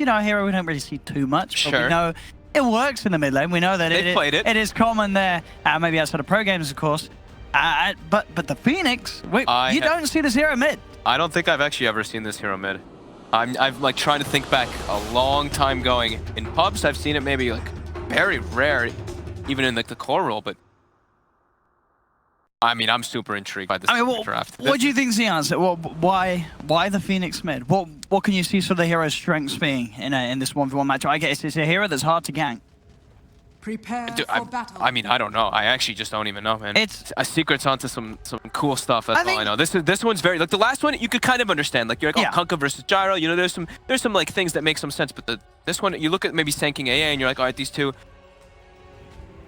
you know, a hero we don't really see too much. But Sure. we know it works in the mid lane. We know that it is common there, maybe outside of pro games, of course. But the Phoenix, you don't see this hero mid. I don't think I've actually ever seen this hero mid. I'm like trying to think back a long time going. In pubs, I've seen it maybe like very rare, even in like the core role, but I mean, I'm super intrigued by this draft. What do you think is the answer? Why the Phoenix mid? What can you see sort of the hero's strengths being in this 1v1 matchup? I guess it's a hero that's hard to gank. Prepare for battle. I mean, I don't know. I actually just don't even know, man. It's a Secret's onto some cool stuff. That's all I know. This one's very like the last one. You could kind of understand. Like you're like, oh, Kunkka versus Gyro. You know, there's some like things that make some sense. But this one, you look at maybe Sanking AA, and you're like, all right, these two,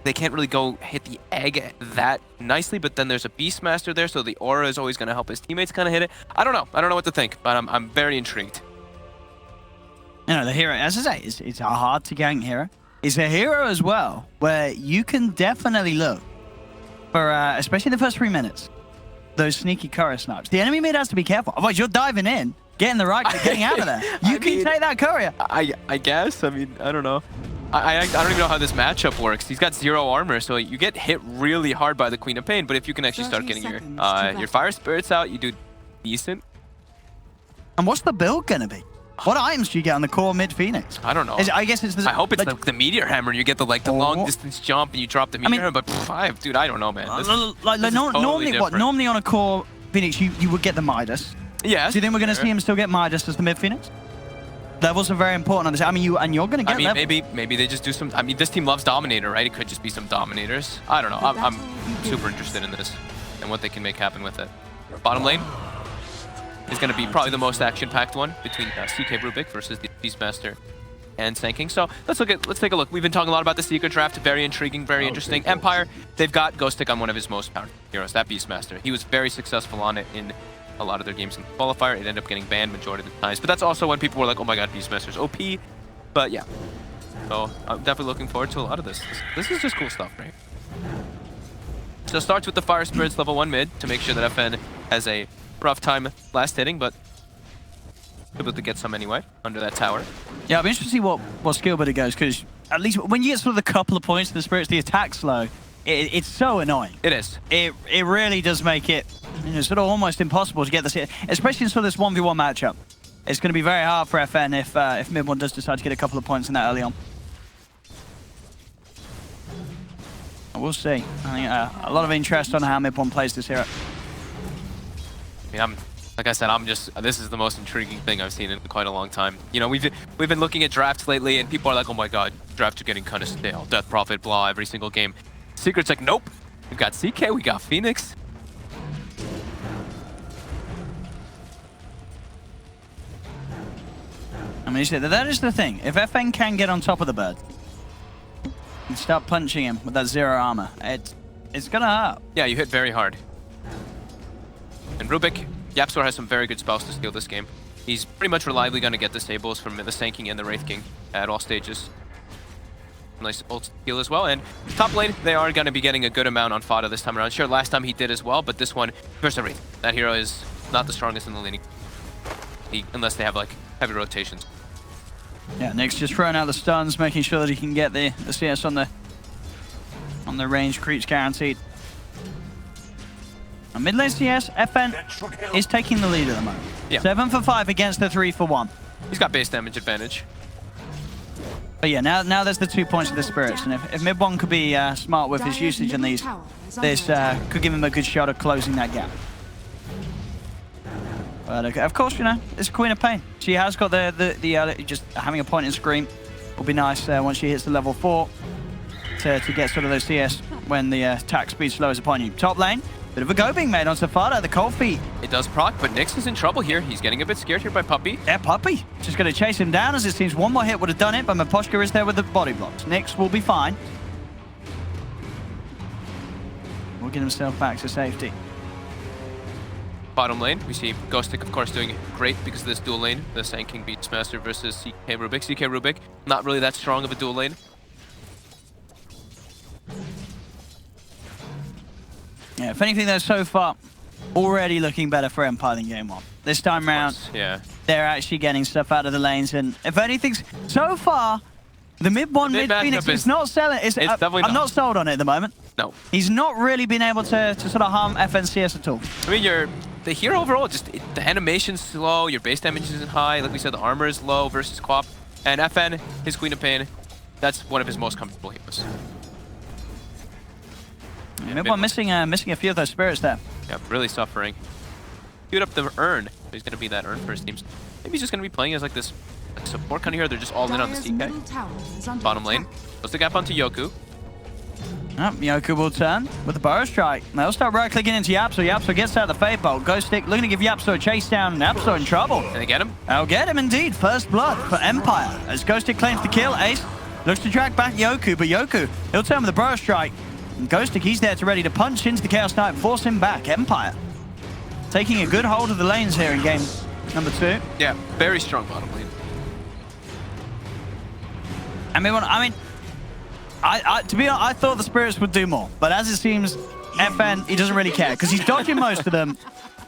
they can't really go hit the egg that nicely. But then there's a Beastmaster there, so the aura is always going to help his teammates kind of hit it. I don't know. I don't know what to think, but I'm very intrigued. You know, the hero, as I say, it's a hard to gank hero. It's a hero as well, where you can definitely look for, especially the first 3 minutes, those sneaky courier snipes. The enemy mid has to be careful, otherwise you're diving in, getting the right, getting out of there. You can take that courier. I guess. I mean, I don't know. I don't even know how this matchup works. He's got 0 armor, so you get hit really hard by the Queen of Pain. But if you can actually start getting your Fire Spirits out, you do decent. And what's the build gonna be? What items do you get on the core mid Phoenix? I don't know. I guess it's. I hope it's the Meteor Hammer, and you get the long distance jump, and you drop the Meteor Hammer. But dude, I don't know, man. Normally on a core Phoenix, you would get the Midas. Yes. Do you think we're going to see him still get Midas as the mid Phoenix? Levels are very important on this. I mean, you're going to get. I mean, maybe they just do some. I mean, this team loves Dominator, right? It could just be some Dominators. I don't know. I'm super interested in this and what they can make happen with it. Bottom lane is going to be probably the most action-packed one between CK Rubik versus the Beastmaster and Sanking. So let's take a look. We've been talking a lot about the Secret draft. Very intriguing, very interesting. Empire, they've got Ghost Tick on one of his most powerful heroes, that Beastmaster. He was very successful on it in a lot of their games in the qualifier. It ended up getting banned majority of the times. But that's also when people were like, oh my god, Beastmaster's OP. But yeah. So I'm definitely looking forward to a lot of this. This is just cool stuff, right? So it starts with the Fire Spirits level 1 mid to make sure that FN has a rough time last hitting, but able to get some anyway under that tower. Yeah, I'll be interested to see what skill bit it goes, because at least when you get sort of the couple of points to the Spirits, the attack slow, it's so annoying. It is. It really does make it sort of almost impossible to get this hit, especially in sort of this 1v1 matchup. It's going to be very hard for FN if MidOne does decide to get a couple of points in that early on. We'll see. I think a lot of interest on how MidOne plays this hero. I mean, like I said, this is the most intriguing thing I've seen in quite a long time. You know, we've been looking at drafts lately, and people are like, oh my god, drafts are getting kind of stale. Death Prophet, blah, every single game. Secret's like, nope. We've got CK, we got Phoenix. I mean, that is the thing. If FN can get on top of the bird and start punching him with that 0 armor, it's gonna hurt. Yeah, you hit very hard. And Rubik, Yapsor has some very good spells to steal this game. He's pretty much reliably going to get the Sables from the Sanking and the Wraith King at all stages. Nice ult steal as well. And top lane, they are going to be getting a good amount on Fada this time around. Sure, last time he did as well, but this one, versus the Wraith. That hero is not the strongest in the laning. Unless they have like heavy rotations. Yeah, Nick's just throwing out the stuns, making sure that he can get the CS on the range creeps guaranteed. And mid lane CS, FN is taking the lead at the moment. Yeah. 7 for 5 against the 3 for 1. He's got base damage advantage. But yeah, now there's the 2 points of the Spirits, and if MidOne could be smart with his usage in these, this could give him a good shot of closing that gap. But of course, you know, it's Queen of Pain. She has got the just having a point in Scream will be nice once she hits the level 4 to get sort of those CS when the attack speed slows upon you. Top lane. Bit of a go being made on Safada, the cold feet. It does proc, but Nyx is in trouble here. He's getting a bit scared here by Puppey. Yeah, Puppey. Just going to chase him down, as it seems one more hit would have done it, but Miposhka is there with the body blocks. Nyx will be fine. Will get himself back to safety. Bottom lane, we see Ghostic, of course, doing great because of this dual lane. The Sanking Beastmaster versus CK Rubik. CK Rubik, not really that strong of a dual lane. Yeah, if anything, though, so far, already looking better for Empire than game 1. This time round, yeah, they're actually getting stuff out of the lanes. And if anything, so far, the mid-one, mid-Phoenix is not selling. I'm not sold on it at the moment. No. He's not really been able to sort of harm FNCS at all. I mean, the hero overall, just the animation's slow, your base damage isn't high. Like we said, the armor is low versus Quap. And FN, his Queen of Pain, that's one of his most comfortable heroes. Yeah, mid-one missing a few of those spirits there. Yeah, really suffering. Queued up the urn. He's going to be that urn for his teams. Maybe he's just going to be playing as like this support kind of hero. They're just all in on the CK. Bottom lane. Close the gap onto Yoku. Yoku will turn with the Burrow Strike. They'll start right-clicking into Yapso. Yapso gets out of the Fade Bolt. Ghost Stick looking to give Yapso a chase down. Yapso in trouble. Can they get him? They'll get him indeed. First blood for Empire. As Ghost Stick claims the kill, Ace looks to drag back Yoku, but Yoku, he'll turn with the Burrow Strike. And Ghost Stick, he's there to ready to punch into the Chaos Knight and force him back. Empire taking a good hold of the lanes here in game number 2. Yeah, very strong bottom lane. I mean, to be honest, I thought the Spirits would do more, but as it seems, FN, he doesn't really care because he's dodging most of them.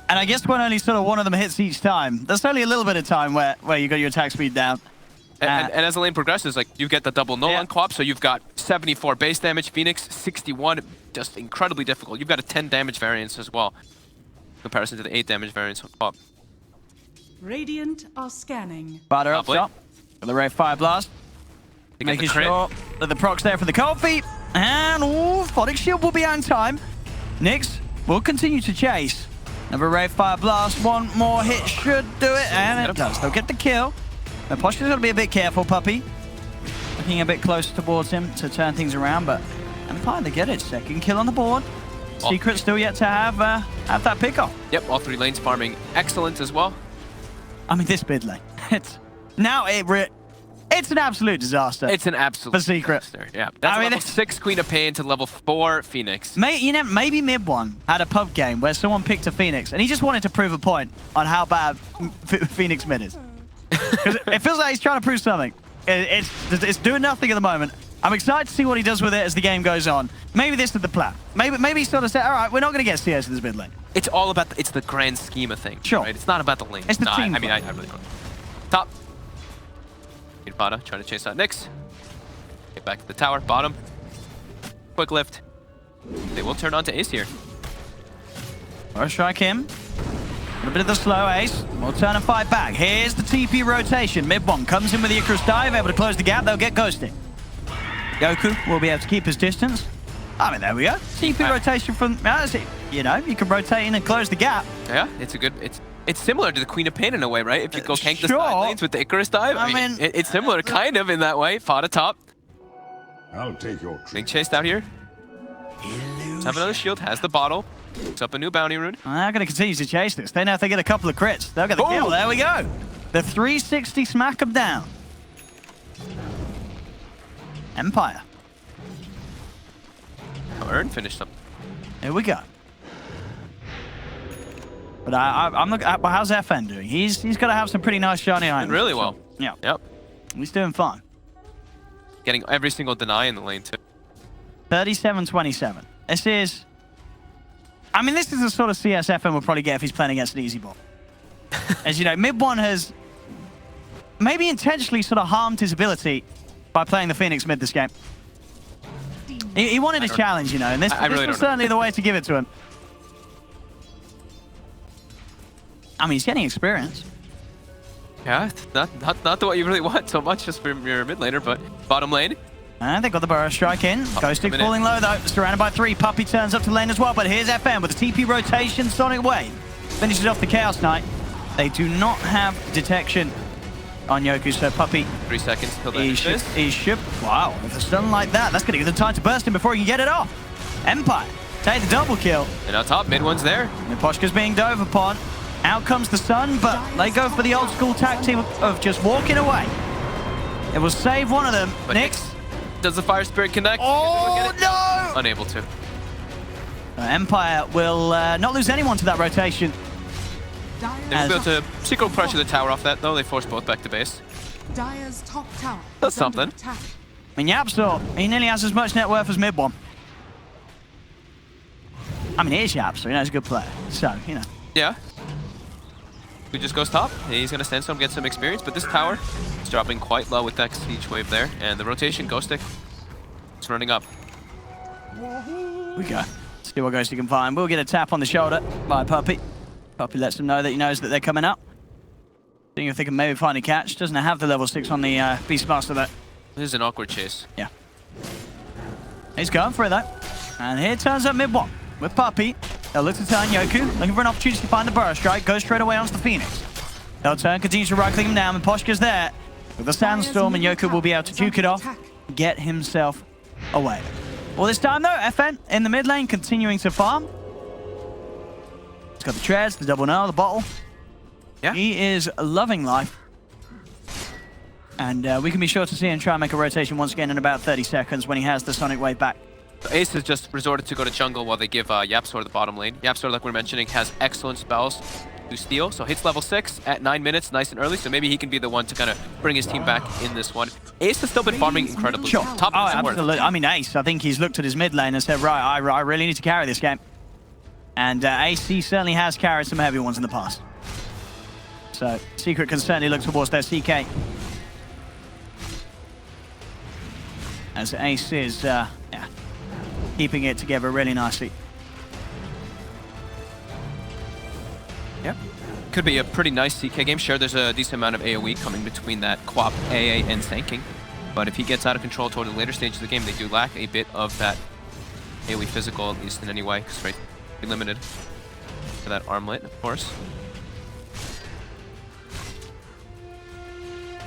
And I guess when only sort of one of them hits each time, there's only a little bit of time where you got your attack speed down. And as the lane progresses, like you get the double null on Quap, so you've got 74 base damage, Phoenix 61, just incredibly difficult. You've got a 10 damage variance as well, in comparison to the 8 damage variance on Quap. Radiant are scanning. Bader up top for the Ray Fire Blast. Making sure that the proc's there for the cold feet. And Photic Shield will be on time. Nyx will continue to chase. Another Ray Fire Blast. One more hit should do it. And it does. They'll get the kill. And Poshka's got to be a bit careful, Puppy. Looking a bit close towards him to turn things around. But Empire, they get it. Second kill on the board. Secret still yet to have that pickoff. Yep, all 3 lanes farming excellent as well. I mean, this mid lane. It's an absolute disaster. It's an absolute for Secret. disaster. Yeah, that's level 6 Queen of Pain to level 4 Phoenix. Maybe mid-one had a pub game where someone picked a Phoenix and he just wanted to prove a point on how bad Phoenix mid is. It feels like he's trying to prove something. It's doing nothing at the moment. I'm excited to see what he does with it as the game goes on. Maybe this is the plan. Maybe he sort of said, all right, we're not going to get CS in this mid lane. It's all about it's the grand scheme of things. Sure. Right? It's not about the lane. It's the team. I mean, I really don't. Top. Bada trying to chase out Nyx. Get back to the tower. Bottom. Quick lift. They will turn on to Ace here. First strike him. A little bit of the slow Ace. We'll turn and fight back. Here's the TP rotation. Mid-one comes in with the Icarus dive, able to close the gap. They'll get ghosted. Goku will be able to keep his distance. I mean, there we go. TP rotation from, you know, you can rotate in and close the gap. Yeah, it's a good, it's similar to the Queen of Pain in a way, right? If you go gank the side lanes with the Icarus dive, I mean it's similar kind of in that way. Fought atop. I'll take your Being chased out here. Let's have another shield, has the bottle. Picks up a new bounty rune. They're going to continue to chase this. They know if they get a couple of crits, they'll get the kill. There we go. The 360 smack them down. Empire. Oh, Urn finished up. Here we go. But I'm looking at, well, how's FN doing? He's got to have some pretty nice shiny items. Really well. Yeah. Yep. He's doing fine. Getting every single deny in the lane too. 37-27. This is... I mean, this is the sort of CS FN will probably get if he's playing against an easy ball. As you know, mid-one has maybe intentionally sort of harmed his ability by playing the Phoenix mid this game. He wanted a challenge, you know, and this was certainly the way to give it to him. I mean, he's getting experience. Yeah, not what you really want so much just from your mid laner, but bottom lane. And they got the Burrow Strike in. Ghost Stick falling low though, surrounded by 3. Puppy turns up to lane as well, but here's FN with the TP rotation, Sonic Wave. Finishes off the Chaos Knight. They do not have detection on Yoku, so Puppy... 3 seconds till he should... Wow, with a stun like that, that's going to give them time to burst him before he can get it off. Empire take the double kill. And on top, mid-one's there. And Poshka's being dove upon. Out comes the sun, but they go for the old school tactic of just walking away. It will save one of them. But Nyx. Does the Fire Spirit connect? Oh, no! Unable to. Empire will not lose anyone to that rotation. They will be able to secret pressure the tower off that, though. They force both back to base. Dire's top tower. That's something. I mean, Yapsor, he nearly has as much net worth as mid-one. I mean, it is Yapsor, you know, he's a good player. So, you know. Yeah. Who just goes top. He's going to Sandstorm, get some experience, but this tower is dropping quite low with that siege wave there. And the rotation, Ghost Stick, it's running up. We go. See what Ghosty can find. We'll get a tap on the shoulder by Puppy. Puppy lets him know that he knows that they're coming up. Seeing if they can maybe find a catch. Doesn't have the level 6 on the Beastmaster though. This is an awkward chase. Yeah. He's going for it though. And here turns up mid-1 with Puppy. They'll look to turn Yoku, looking for an opportunity to find the Burrow Strike, goes straight away onto the Phoenix. They'll turn, continues to right-click him down, and Poshka's there with the Sandstorm, and Yoku will be able to duke it off, get himself away. All this time though, FN in the mid lane, continuing to farm. He's got the treads, the double no, the bottle. Yeah. He is loving life. And we can be sure to see him try and make a rotation once again in about 30 seconds when he has the Sonic Wave back. So Ace has just resorted to go to jungle while they give Yapsor the bottom lane. Yapsor, like we were mentioning, has excellent spells to steal, so hits level 6 at 9 minutes, nice and early, so maybe he can be the one to kind of bring his team back in this one. Ace has still been farming incredibly. Sure. Top Oh, support. absolutely. I mean, Ace, I think he's looked at his mid lane and said, right, I really need to carry this game. And Ace, he certainly has carried some heavy ones in the past. So Secret can certainly look towards their CK. As Ace is, yeah, keeping it together really nicely. Yep. Could be a pretty nice CK game. Sure, there's a decent amount of AoE coming between that Quap, AA, and Sanking. But if he gets out of control toward the later stages of the game, they do lack a bit of that AoE physical, at least in any way. Straight limited for that armlet, of course.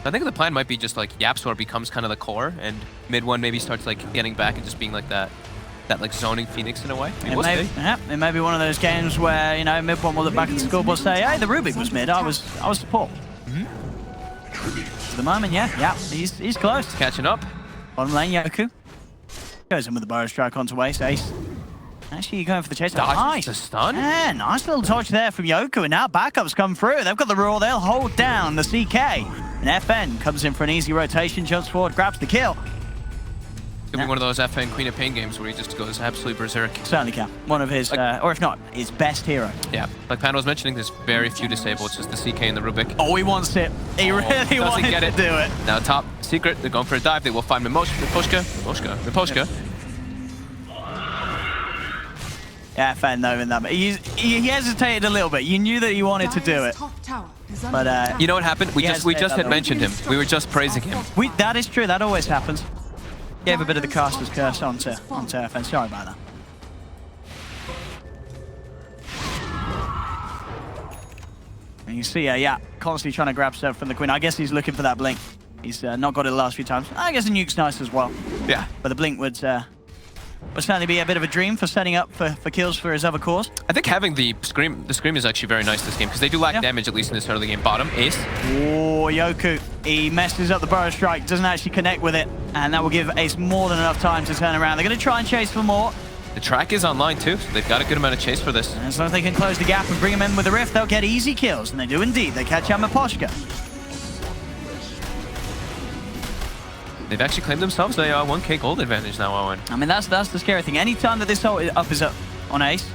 I think the plan might be just like Yapsor becomes kind of the core, and mid-1 maybe starts like getting back and just being like that like zoning Phoenix in a way. I mean, it may be one of those games where, you know, mid-1 will look back at the scoreboard and say, hey, the Rubik was mid, I was support. For the moment, yeah, he's close. Catching up. Bottom lane, Yoku. Goes in with the Burrow Strike onto Ace. Ace. Actually, going for the chase. Nice. The stun. Yeah, nice little touch there from Yoku, and now backups come through. They've got the rule, they'll hold down the CK. And FN comes in for an easy rotation, jumps forward, grabs the kill. Could be one of those FN Queen of Pain games where he just goes absolutely berserk. Certainly can. One of his, or if not, his best hero. Yeah, like Panda was mentioning, there's very few disabled. It's just the CK and the Rubik. Oh, he wants it. He really wants to do it. Now top Secret, they're going for a dive. They will find Miposhka. Yeah, FN though in that. He hesitated a little bit. You knew that he wanted to do it. But you know what happened? We just had mentioned him. We were just praising him. That is true. That always happens. Gave a bit of the caster's curse onto FN. Sorry about that. And you see, yeah, constantly trying to grab stuff from the Queen. I guess he's looking for that blink. He's not got it the last few times. I guess the nuke's nice as well. Yeah. But the blink would certainly be a bit of a dream for setting up for kills for his other cores. I think having the scream is actually very nice this game because they do lack damage, at least in the start of the game. Bottom, Ace. Oh, Yoku. He messes up the Burrow Strike, doesn't actually connect with it, and that will give Ace more than enough time to turn around. They're going to try and chase for more. The track is online too, so they've got a good amount of chase for this. And as long as they can close the gap and bring him in with the Rift, they'll get easy kills, and they do indeed. They catch out Miposhka. They've actually claimed themselves a 1k gold advantage now, Owen. I mean, that's the scary thing. Anytime that this ult is up on Ace,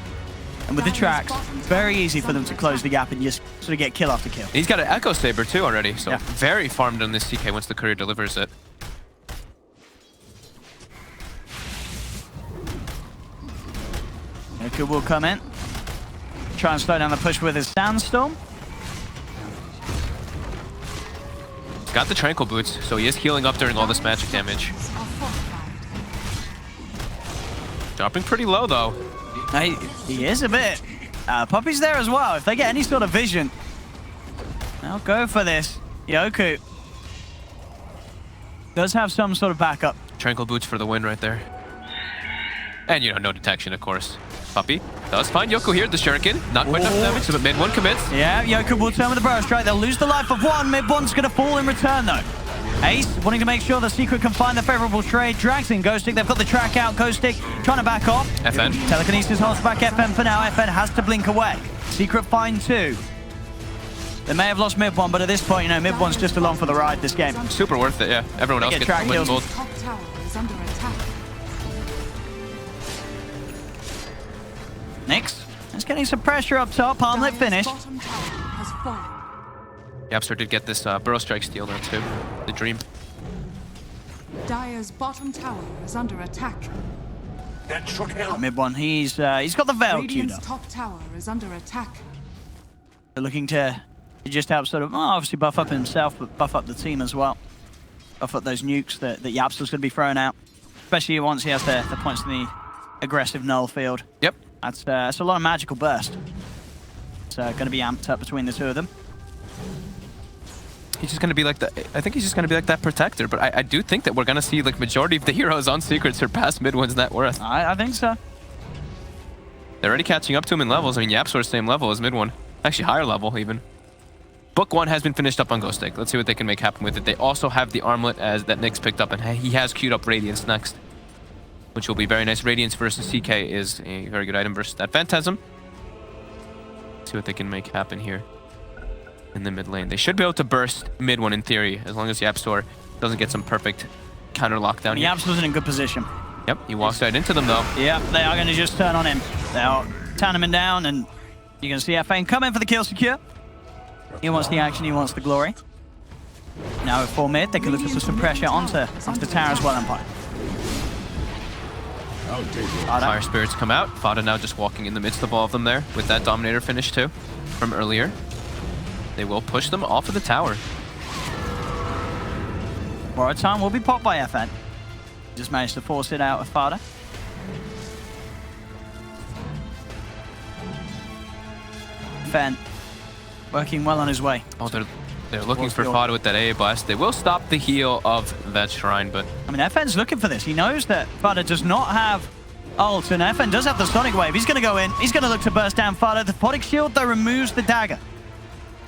and with the tracks, very easy for them to close the gap and just sort of get kill after kill. He's got an Echo Saber too already, so very farmed on this CK once the courier delivers it. Yoku will come in, try and slow down the push with his Sandstorm. Got the Tranquil Boots, so he is healing up during all this magic damage. Dropping pretty low, though. He is a bit. Puppy's there as well. If they get any sort of vision, they'll go for this. Yoku does have some sort of backup. Tranquil Boots for the win right there. And, you know, no detection, of course. Puppy does find Yoku here, the Shuriken. Not quite enough damage, so mid-1 commits. Yeah, Yoku will turn with the Burrow Strike. They'll lose the life of one. Mid-1's going to fall in return, though. Ace wanting to make sure the Secret can find the favorable trade. Drags in Ghost Stick. They've got the track out. Ghost Stick trying to back off. FN. Telekinesis holds back FN for now. FN has to blink away. Secret find 2. They may have lost mid-1, but at this point, you know, mid-1's just along for the ride this game. Super worth it, yeah. Everyone else gets the win gold. Top tower is under attack. Nyx is getting some pressure up top. Armlet finish. Bottom tower has fallen. Yapster did get this Burrow Strike steal now too. The Dream. Dire's bottom tower is under attack. That should help. MidOne, he's got the Veil queued Radiant's up. top tower is under attack. They're looking to just help sort of, obviously buff up himself, but buff up the team as well. Buff up those nukes that Yapster's going to be throwing out. Especially once he has the points in the aggressive null field. Yep. That's a lot of magical burst. It's going to be amped up between the two of them. He's just going to be like I think he's just going to be like that protector, but I do think that we're going to see like majority of the heroes on Secret surpass MidOne's net worth. I think so. They're already catching up to him in levels. I mean, Yapster's same level as MidOne. Actually, higher level even. Book 1 has been finished up on Ghost Egg. Let's see what they can make happen with it. They also have the armlet as that Nyx picked up, and he has queued up Radiance next, which will be very nice. Radiance versus CK is a very good item versus that Phantasm. Let's see what they can make happen here in the mid lane. They should be able to burst MidOne in theory, as long as Yapster doesn't get some perfect counter lockdown here. Yapster's in a good position. Yep, he walks right into them though. Yeah, they are going to just turn on him. They'll turn him down, and you're going to see Fane come in for the kill secure. He wants the action, he wants the glory. Now with 4 mid, they can look to put some pressure onto the tower as well, Empire. I'll take it. Fire Spirits come out. Fada now just walking in the midst of all of them there with that Dominator finish too from earlier. They will push them off of the tower. Borrowed time will be popped by FN. Just managed to force it out of Fada. FN working well on his way. Oh, they're looking for Fada with that AA blast. They will stop the heal of that shrine, but I mean, FN's looking for this. He knows that Fada does not have ult, and FN does have the Sonic Wave. He's going to go in. He's going to look to burst down Fada. The Photic Shield, though, removes the dagger.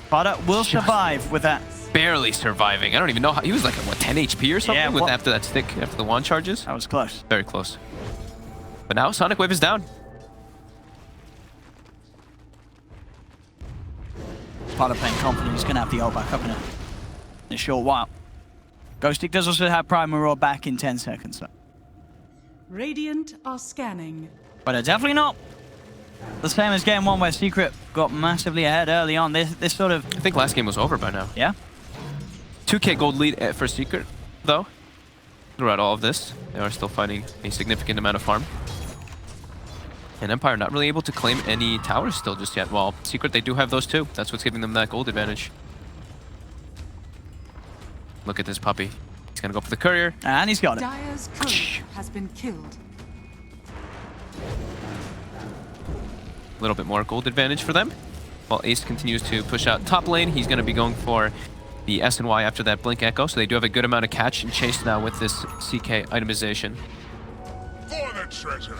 Fada will survive with that. barely surviving. I don't even know how. He was like, what, 10 HP or something after that stick, after the wand charges? That was close. Very close. But now Sonic Wave is down. Fada playing confident he's going to have the ult back up in a short while. Ghostic does also have Primal Roar back in 10 seconds. So. Radiant are scanning. But definitely not the same as game 1 where Secret got massively ahead early on. This sort of... I think last game was over by now. Yeah. 2k gold lead for Secret, though. Throughout all of this, they are still fighting a significant amount of farm. And Empire not really able to claim any towers still just yet. Well, Secret, they do have those too. That's what's giving them that gold advantage. Look at this puppy. He's gonna go for the courier. And he's got it. Dire's courier has been killed. A little bit more gold advantage for them. While Ace continues to push out top lane, he's going to be going for the S and Y after that Blink Echo. So they do have a good amount of catch and chase now with this CK itemization. For the treasure.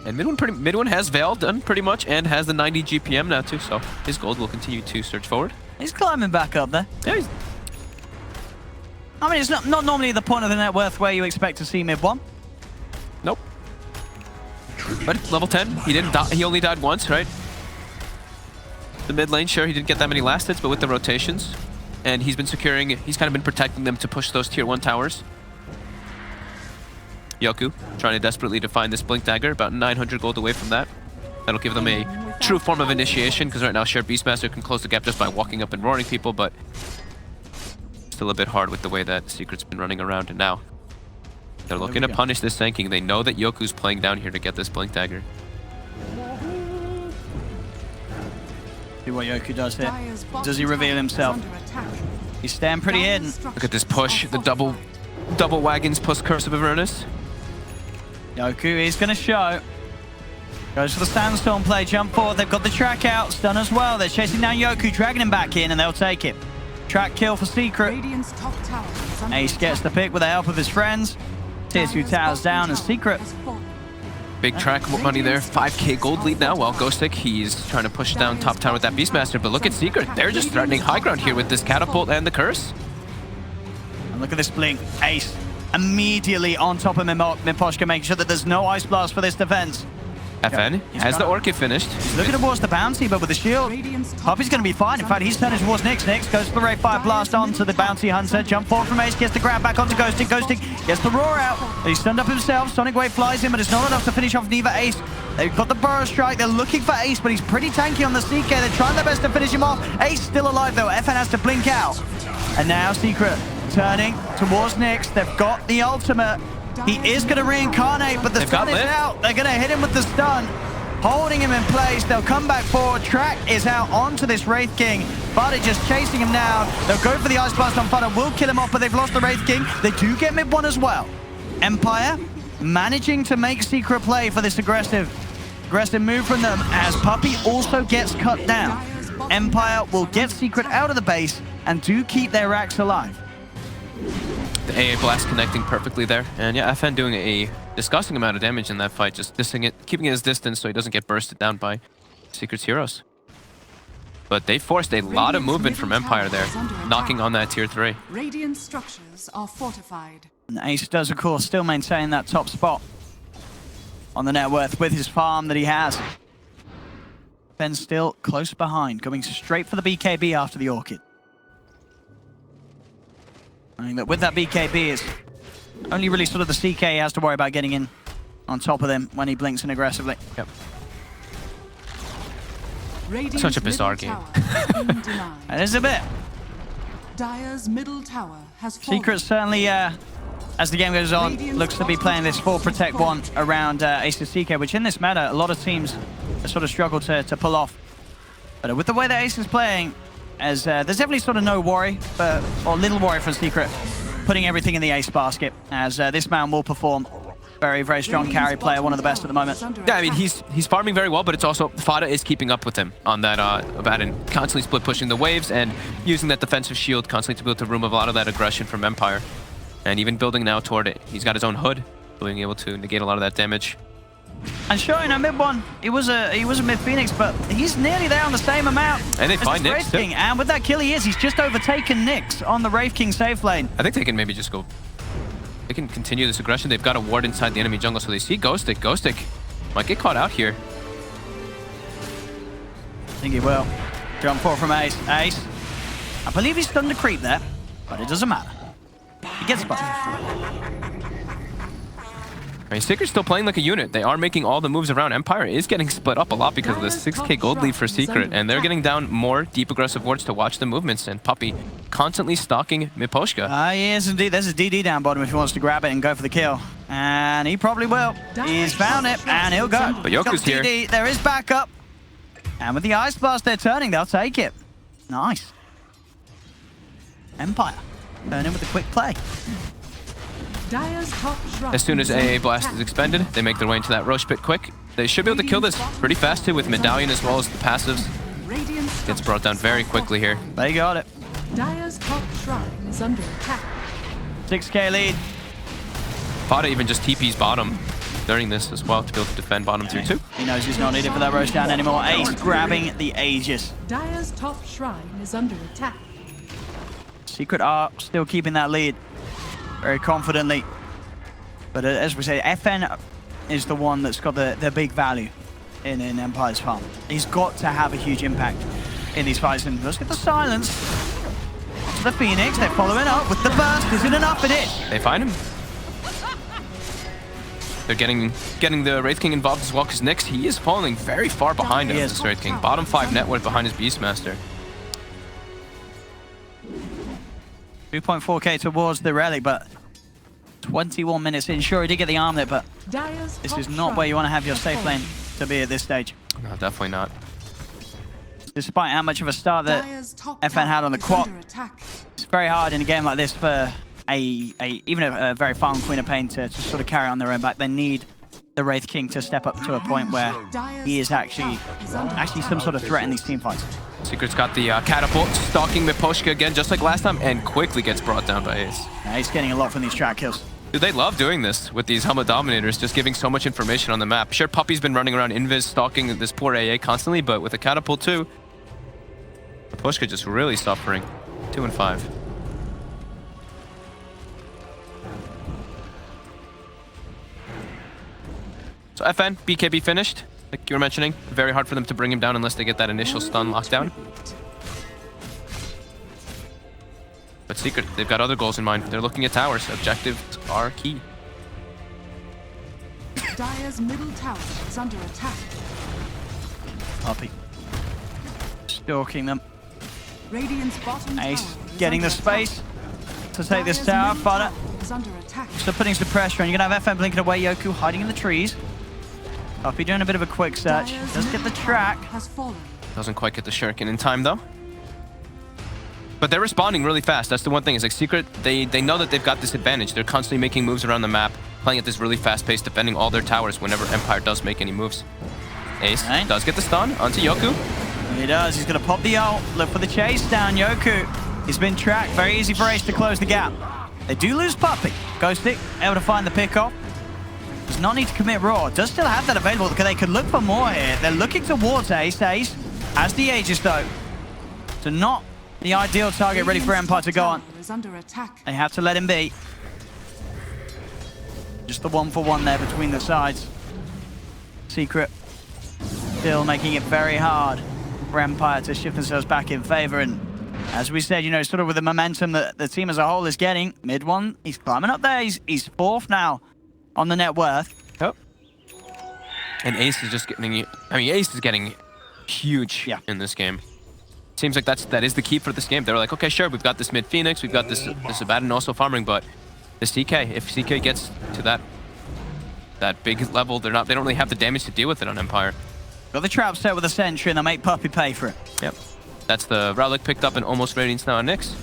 And MidOne has Veil done pretty much and has the 90 GPM now too. So his gold will continue to surge forward. He's climbing back up there. Yeah, I mean, it's not normally the point of the net worth where you expect to see MidOne. Nope. But level 10, he didn't die, he only died once, right? The mid lane, sure, he didn't get that many last hits, but with the rotations. And he's been securing, he's kind of been protecting them to push those tier 1 towers. Yoku trying to desperately to find this Blink Dagger, about 900 gold away from that. That'll give them a true form of initiation, because right now Shared Beastmaster can close the gap just by walking up and roaring people, but still a bit hard with the way that Secret's been running around, and now they're looking to punish this tanking. They know that Yoku's playing down here to get this Blink Dagger. See what Yoku does here. Does he reveal himself? He's staying pretty hidden. Look at this push, the double wagons plus Curse of Avernus. Yoku is going to show. Goes for the Sandstorm play, jump forward. They've got the track out, stun as well. They're chasing down Yoku, dragging him back in, and they'll take it. Track kill for Secret. Radiant's top tower is under Ace gets the pick with the help of his friends. Tier 2 towers down, and Secret. Big track money there, 5k gold lead now, while Ghostic, he's trying to push down top tower with that Beastmaster, but look at Secret, they're just threatening high ground here with this Catapult and the Curse. And look at this blink. Ace immediately on top of Miposhka, making sure that there's no Ice Blast for this defense. FN has the Orchid finished. He's looking towards the bounty, but with the shield, Poppy's going to be fine. In fact, he's turning towards Nyx. Nyx goes for the Ray Fire Blast onto the bounty hunter. Jump forward from Ace, gets the grab back onto Ghosting. Ghosting gets the roar out. He's stunned up himself. Sonic Wave flies in, but it's not enough to finish off neither Ace. They've got the Burrow Strike. They're looking for Ace, but he's pretty tanky on the CK. They're trying their best to finish him off. Ace still alive, though. FN has to blink out. And now Secret turning towards Nyx. They've got the ultimate. He is going to reincarnate, but the stun is out. They're going to hit him with the stun, holding him in place. They'll come back forward. Track is out onto this Wraith King. Fada just chasing him down. They'll go for the Ice Blast on Fada. Will kill him off, but they've lost the Wraith King. They do get mid-1 as well. Empire managing to make Secret play for this aggressive move from them as Puppey also gets cut down. Empire will get Secret out of the base and do keep their racks alive. The AA Blast connecting perfectly there. And yeah, FN doing a disgusting amount of damage in that fight, just keeping his distance so he doesn't get bursted down by Secret's heroes. But they forced a lot of movement from Empire there, knocking on that tier 3. Radiant structures are fortified. And Ace does, of course, still maintain that top spot on the net worth with his farm that he has. Ben still close behind, going straight for the BKB after the Orchid. I think that with that BKB, it's only really sort of the CK he has to worry about getting in on top of them when he blinks in aggressively. Yep. Radiant's Such a bizarre game. It is a bit. Dire's middle tower has fallen. Secret certainly, as the game goes on, looks to be playing this full Protect 1 around Ace's CK, which in this meta, a lot of teams have sort of struggled to pull off. But with the way that Ace is playing, as there's definitely sort of no worry, or little worry for Secret, putting everything in the Ace basket, as this man will perform. Very, very strong carry player, one of the best at the moment. Yeah, I mean, he's farming very well, but it's also Fada is keeping up with him on that Abaddon, constantly split pushing the waves and using that defensive shield constantly to be able to remove a lot of that aggression from Empire. And even building now toward it. He's got his own hood, being able to negate a lot of that damage. And showing a mid-1, he was a mid-Phoenix, but he's nearly there on the same amount. And they find Nyx too. And with that kill he's just overtaken Nyx on the Wraith King safe lane. I think they can maybe just go... They can continue this aggression. They've got a ward inside the enemy jungle, so they see Ghostic. Ghostic might get caught out here. I think he will. Jump forward from Ace. Ace. I believe he's stunned to creep there, but it doesn't matter. He gets spotted. I mean, Secret's still playing like a unit. They are making all the moves around. Empire is getting split up a lot because of the 6k gold lead for Secret, and they're getting down more deep aggressive wards to watch the movements, and Puppey constantly stalking Miposhka. He is indeed. There's a DD down bottom if he wants to grab it and go for the kill. And he probably will. He's found it, and he'll go. But Yoku's here. DD. There is backup. And with the Ice Blast they're turning, they'll take it. Nice. Empire. Turn in with a quick play. Dire's top shrine As soon as AA Blast is expended, they make their way into that Roche pit quick. They should be able to kill this pretty fast too with Medallion as well as the passives. Gets brought down very quickly here. They got it. Dire's top shrine is under attack. 6k lead. Fada even just TP's bottom during this as well to be able to defend bottom tier 2. He knows he's not needed for that Roche down anymore. Ace grabbing the Aegis. Dire's top shrine is under attack. Secret are still keeping that lead very confidently. But as we say, FN is the one that's got the big value in Empire's farm. He's got to have a huge impact in these fights. And let's get the silence. To the Phoenix, they're following up with the burst. Is it enough? It is. They find him. They're getting the Wraith King involved as well, because Nyx, he is falling very far behind him, this Wraith King. Bottom 5 net worth behind his Beastmaster. 2.4k towards the relic, but 21 minutes in. Sure, he did get the armlet, but this is not where you want to have your safe lane to be at this stage. No, definitely not. Despite how much of a start that FN had on the quad, it's very hard in a game like this for even a very farm Queen of Pain to sort of carry on their own back. They need the Wraith King to step up to a point where he is actually some sort of threat in these team fights. Secret's got the catapult, stalking Miposhka again, just like last time, and quickly gets brought down by Ace. Yeah, he's getting a lot from these track kills. Dude, they love doing this with these Helmet Dominators, just giving so much information on the map. Sure, Puppey's been running around Invis, stalking this poor AA constantly, but with a catapult too, Miposhka just really suffering. 2 and 5. So FN, BKB finished, like you were mentioning. Very hard for them to bring him down unless they get that initial stun lockdown. But Secret, they've got other goals in mind. They're looking at towers. Objectives are key. Dire's middle tower is under attack. Puppey. Stalking them. Radiant's bottom Ace tower is getting the under space to take this Dire's tower. middle But tower is under attack. still putting some pressure on. You're going to have FN blinking away. Yoku hiding in the trees. Puppey doing a bit of a quick search. Dire's Does get the middle track. tower has fallen. Doesn't quite get the shuriken in time though. But they're responding really fast. That's the one thing. Is like Secret, they know that they've got this advantage. They're constantly making moves around the map, playing at this really fast pace, defending all their towers whenever Empire does make any moves. Ace does get the stun onto Yoku. He does. He's going to pop the ult. Look for the chase down. Yoku. He's been tracked. Very easy for Ace to close the gap. They do lose Puppey. Ghostic able to find the pickoff. Does not need to commit Raw. Does still have that available because they could look for more here. They're looking towards Ace. Ace has the Aegis though. So not the ideal target ready for Empire to go on. Is under attack. They have to let him be. Just the 1-for-1 there between the sides. Secret still making it very hard for Empire to shift themselves back in favor. And as we said, you know, sort of with the momentum that the team as a whole is getting, MidOne, he's climbing up there. He's fourth now on the net worth. Yep. And Ace is just getting, I mean, Ace is getting huge in this game. Seems like that is the key for this game. They're like, okay, sure, we've got this mid Phoenix, we've got this Abaddon also farming, but the CK, if CK gets to that big level, they don't really have the damage to deal with it on Empire. Got the trap set with a sentry, and they'll make Puppey pay for it. Yep. That's the relic picked up in almost Radiance now on Nyx.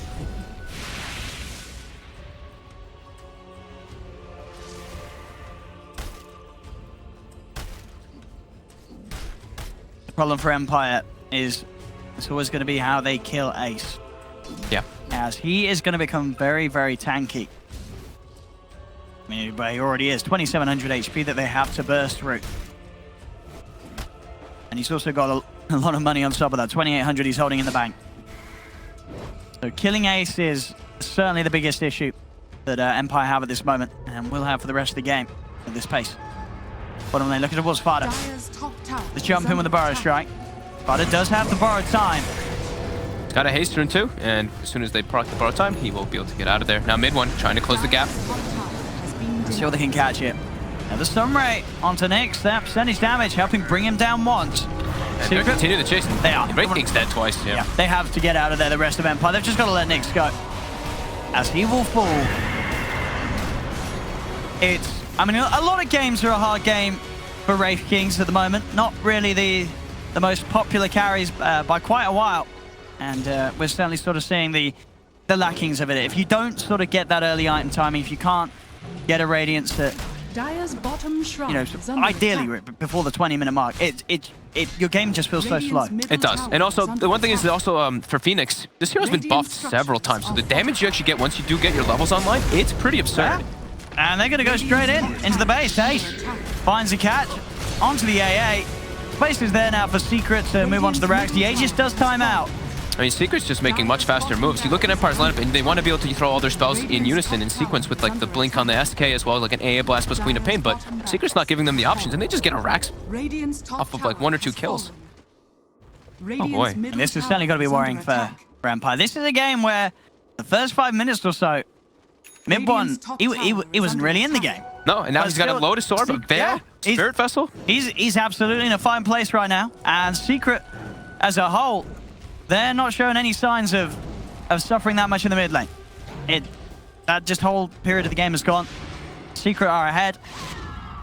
The problem for Empire is it's always going to be how they kill Ace. Yeah. As he is going to become very, very tanky. I mean, but he already is. 2,700 HP that they have to burst through. And he's also got a lot of money on top of that. 2,800 he's holding in the bank. So killing Ace is certainly the biggest issue that Empire have at this moment. And will have for the rest of the game at this pace. Bottom lane, looking towards Fada. Dire's top tower The jump is in with the under Burrow attack. Strike. Fada does have the borrowed time. He's got a haste turn too, and as soon as they proc the borrow time, he will be able to get out of there. Now MidOne trying to close the gap. Dire's top tower has been See what they can catch it. Now the stun ray onto Nyx. That percentage damage helping bring him down once. And they're continue the chase. They are. Wraith King's dead twice. Yeah, they have to get out of there, the rest of Empire. They've just got to let Nyx go. As he will fall. I mean, a lot of games are a hard game for Wraith Kings at the moment. Not really the most popular carries by quite a while. And we're certainly sort of seeing the lackings of it. If you don't sort of get that early item timing, if you can't get a Radiance that, Dire's bottom shrine you know, is under ideally attack. before the 20-minute mark, your game just feels so slow. Radiant's middle It does. tower And also, under the one thing is attack. that also for Phoenix, this hero's been buffed several times. So the damage you actually get once you do get your levels online, it's pretty absurd. And they're going to go straight into the base. Ace finds a catch onto the AA. Space is there now for Secret to move on to the racks. The Aegis does time out. I mean, Secret's just making much faster moves. You look at Empire's lineup, and they want to be able to throw all their spells in unison, in sequence, with like the blink on the SK as well, like an AA blast plus Queen of Pain, but Secret's not giving them the options, and they just get a racks Radiant's top off of like 1 or 2 tower kills. has fallen. Oh boy. Radiant's And this middle is certainly got to be tower is worrying under for attack. Empire. This is a game where the first 5 minutes or so, MidOne, he wasn't really in the game. No, and now But he's got a still- Lotus Orb, a Veil, Yeah, he's- Spirit Vessel. He's absolutely in a fine place right now. And Secret, as a whole, they're not showing any signs of suffering that much in the mid lane. That just whole period of the game is gone. Secret are ahead.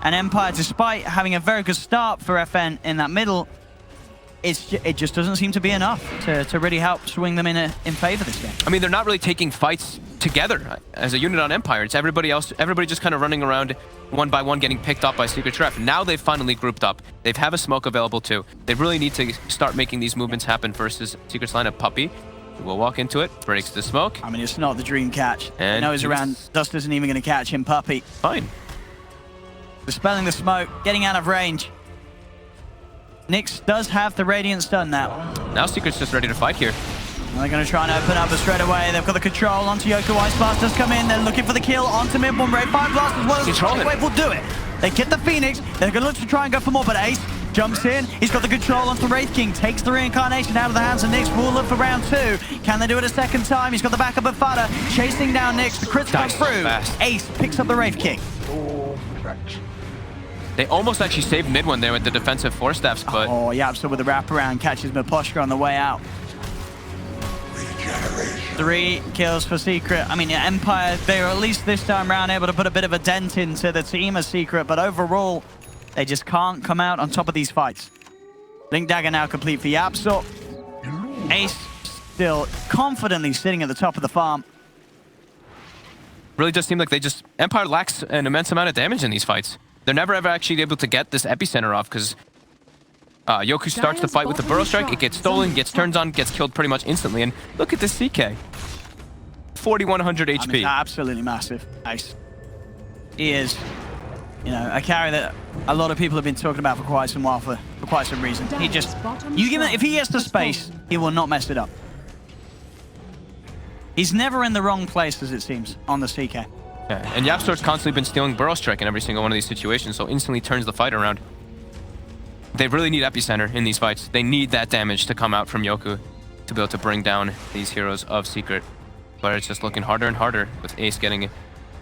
And Empire, despite having a very good start for FN in that middle, it just doesn't seem to be enough to really help swing them in favor this game. I mean, they're not really taking fights together as a unit on Empire. It's everybody just kind of running around one by one, getting picked up by Secret's ref. Now they've finally grouped up. They have a smoke available too. They really need to start making these movements happen versus Secret's lineup. Puppey will walk into it, breaks the smoke. I mean, it's not the dream catch. And He knows around. Dust isn't even going to catch him. Puppey Fine. dispelling the smoke, getting out of range. Nyx does have the Radiant stun now. Now Secret's just ready to fight here. And they're going to try and open up, but straight away they've got the control onto Yoku. Ice Blast does come in. They're looking for the kill onto MidOne. Ray 5 Blast as well as Control it. Wave will do it. They get the Phoenix. They're going to look to try and go for more, but Ace jumps in. He's got the control onto the Wraith King. Takes the reincarnation out of the hands of Nyx. Will look for round 2. Can they do it a second time? He's got the backup of Fada. Chasing down Nyx. The crits come through. Ace picks up the Wraith King. They almost actually saved MidOne there with the defensive Force Staffs, but... Oh, yeah, so with the wraparound, catches Miposhka on the way out. 3 kills for Secret. I mean, Empire, they were at least this time around able to put a bit of a dent into the team of Secret, but overall, they just can't come out on top of these fights. Blink Dagger now complete for Yapsor. Ace still confidently sitting at the top of the farm. Really does seem like Empire lacks an immense amount of damage in these fights. They're never ever actually able to get this epicenter off because Yoku starts the fight with the Burrow Strike, it gets stolen, gets turned on, gets killed pretty much instantly, and look at this CK. 4,100 HP. I mean, absolutely massive. Ace. He is, you know, a carry that a lot of people have been talking about for quite some while, for quite some reason. He just, you give him, if he gets the space, he will not mess it up. He's never in the wrong place, as it seems, on the CK. Yeah, and Yapsor's constantly been stealing Burrow Strike in every single one of these situations, so instantly turns the fight around. They really need epicenter in these fights. They need that damage to come out from Yoku to be able to bring down these heroes of Secret. But it's just looking harder and harder with Ace getting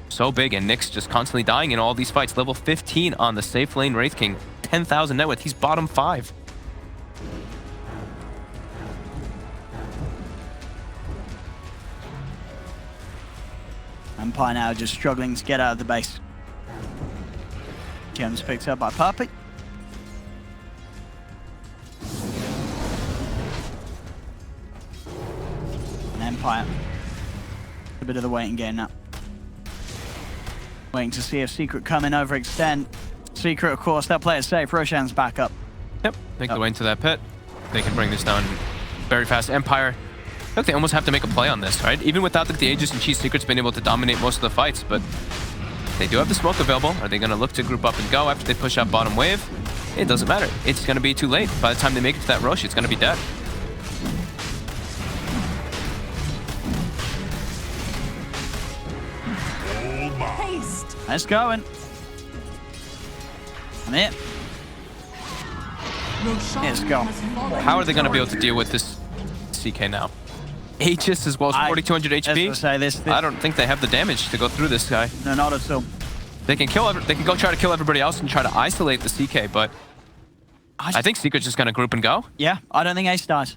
so big and Nyx just constantly dying in all these fights. Level 15 on the safe lane Wraith King. 10,000 net worth. He's bottom 5. Empire now just struggling to get out of the base. Gems picked up by Puppy. And Empire. A bit of the waiting game now. Waiting to see if Secret come in overextend. Secret, of course, they'll play it safe. Roshan's back up. Yep, make their way into that pit. They can bring this down very fast. Empire, look, they almost have to make a play on this, right? Even without the Aegis and Cheese, Secret's been able to dominate most of the fights, but they do have the smoke available. Are they going to look to group up and go after they push out bottom wave? It doesn't matter. It's going to be too late. By the time they make it to that Rosh, it's going to be dead. Let's go in. I'm it. Let's go. How are they going to be able to deal with this CK now? Aegis as well as 4,200 HP. I don't think they have the damage to go through this guy. No, not at all. They can kill. They can go try to kill everybody else and try to isolate the CK, but I think Secret's just going to group and go. Yeah, I don't think Ace dies.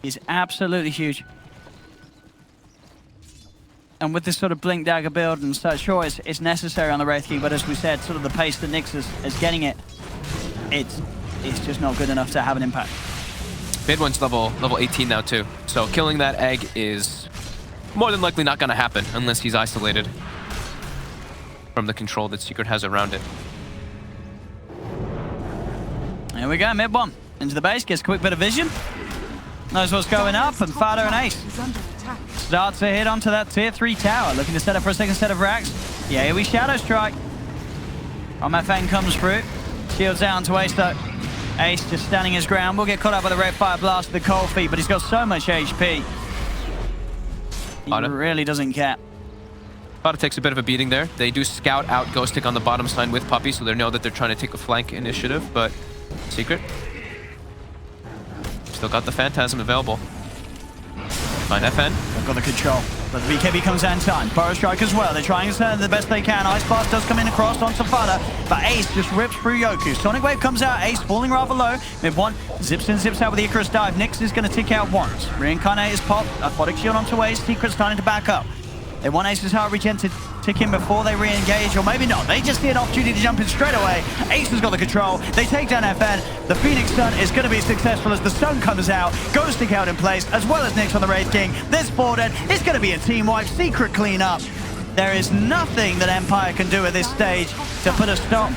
He's absolutely huge. And with this sort of Blink Dagger build and such, sure, it's necessary on the Wraith King, but as we said, sort of the pace that Nyx is getting it, it's just not good enough to have an impact. MidOne's level 18 now too, so killing that egg is more than likely not going to happen unless he's isolated from the control that Secret has around it. Here we go, MidOne into the base, gets a quick bit of vision, knows what's going up, and Fado and Ace starts to hit onto that tier 3 tower, looking to set up for a second set of racks. Yeah, here we Shadow Strike. MFN comes through, shields down to Ace though. Ace just standing his ground. Will get caught up by the Red Fire Blast of the Cold Feet, but he's got so much HP. He really doesn't care. Fada takes a bit of a beating there. They do scout out Ghostic on the bottom side with Puppy, so they know that they're trying to take a flank initiative, but Secret still got the Phantasm available. Find FN. They've got the control, but the BKB comes down in time. Burrow Strike as well. They're trying to send the best they can. Ice Blast does come in across onto Fada, but Ace just rips through Yoku. Sonic Wave comes out. Ace falling rather low. MidOne zips in, zips out with the Icarus Dive. Nyx is going to tick out once. Reincarnate is popped. Aquatic Shield onto Ace. Secret starting to back up. They want Ace's heart regen to tick in before they re-engage, or maybe not. They just need an opportunity to jump in straight away. Ace has got the control. They take down FN. The Phoenix Stun is going to be successful as the stun comes out. Ghostic out in place, as well as Nyx on the Wraith King. This boarded is going to be a team wipe. Secret clean up. There is nothing that Empire can do at this stage to put a stop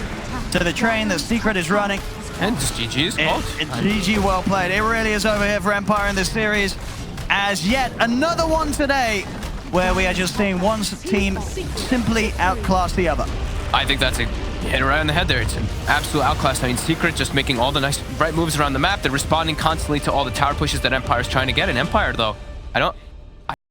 to the train that Secret is running. And just GG's. It's GG, well played. It really is over here for Empire in this series. As yet another one today, where we are just seeing one team simply outclass the other. I think that's a hit right on the head there. It's an absolute outclass. I mean, Secret just making all the nice right moves around the map. They're responding constantly to all the tower pushes that Empire's trying to get. And Empire, though, I don't